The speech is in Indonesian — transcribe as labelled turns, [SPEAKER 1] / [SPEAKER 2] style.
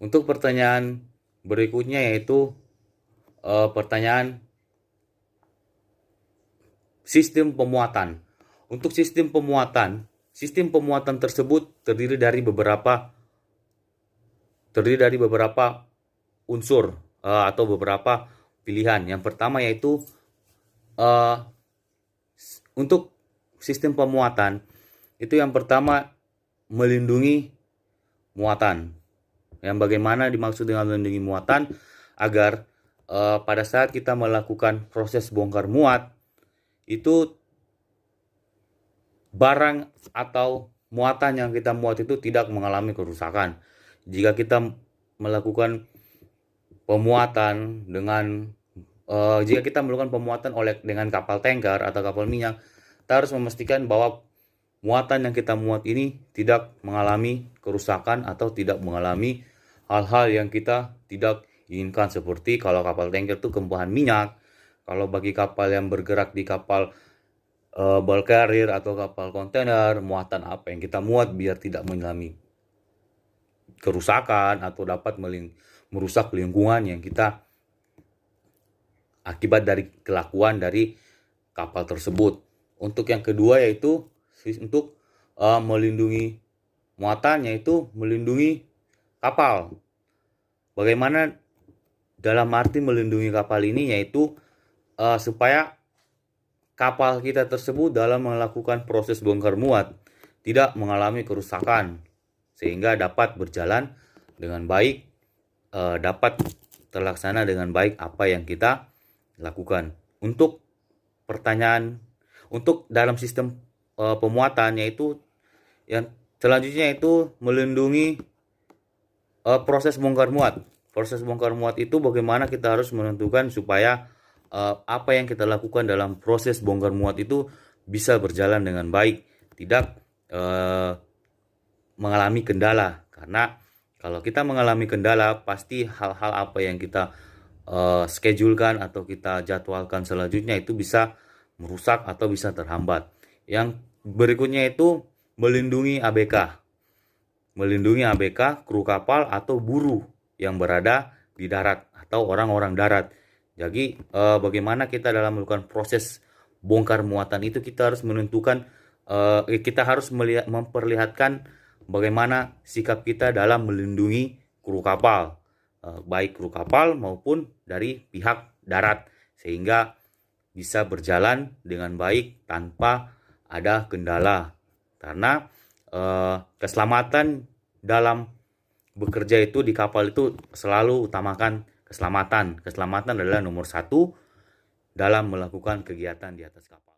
[SPEAKER 1] Untuk pertanyaan berikutnya yaitu pertanyaan sistem pemuatan. Untuk sistem pemuatan tersebut terdiri dari beberapa unsur atau beberapa pilihan. Yang pertama yaitu untuk sistem pemuatan itu yang pertama melindungi muatan. Yang bagaimana dimaksud dengan melindungi muatan agar pada saat kita melakukan proses bongkar muat itu barang atau muatan yang kita muat itu tidak mengalami kerusakan. Jika kita melakukan pemuatan dengan kapal tanker atau kapal minyak, kita harus memastikan bahwa muatan yang kita muat ini tidak mengalami kerusakan atau tidak mengalami hal-hal yang kita tidak inginkan, seperti kalau kapal tanker itu tumpahan minyak. Kalau bagi kapal yang bergerak di kapal bulk carrier atau kapal kontainer, muatan apa yang kita muat biar tidak mengalami kerusakan atau dapat merusak lingkungan yang kita akibat dari kelakuan dari kapal tersebut. Untuk yang kedua yaitu untuk melindungi muatan, yaitu melindungi kapal. Bagaimana dalam arti melindungi kapal ini, yaitu supaya kapal kita tersebut dalam melakukan proses bongkar muat tidak mengalami kerusakan, sehingga dapat berjalan dengan baik, dapat terlaksana dengan baik apa yang kita lakukan. Untuk dalam sistem pemuatan, yaitu yang selanjutnya itu melindungi proses bongkar muat. Proses bongkar muat itu bagaimana kita harus menentukan supaya apa yang kita lakukan dalam proses bongkar muat itu bisa berjalan dengan baik, tidak mengalami kendala. Karena kalau kita mengalami kendala, pasti hal-hal apa yang kita schedulekan atau kita jadwalkan selanjutnya itu bisa merusak atau bisa terhambat. Yang berikutnya itu melindungi ABK. Melindungi ABK, kru kapal atau buruh yang berada di darat atau orang-orang darat. Jadi bagaimana kita dalam melakukan proses bongkar muatan itu kita harus menentukan, kita harus memperlihatkan bagaimana sikap kita dalam melindungi kru kapal, baik kru kapal maupun dari pihak darat, sehingga bisa berjalan dengan baik tanpa ada kendala. Karena keselamatan dalam bekerja itu di kapal itu selalu utamakan keselamatan. Keselamatan adalah nomor satu dalam melakukan kegiatan di atas kapal.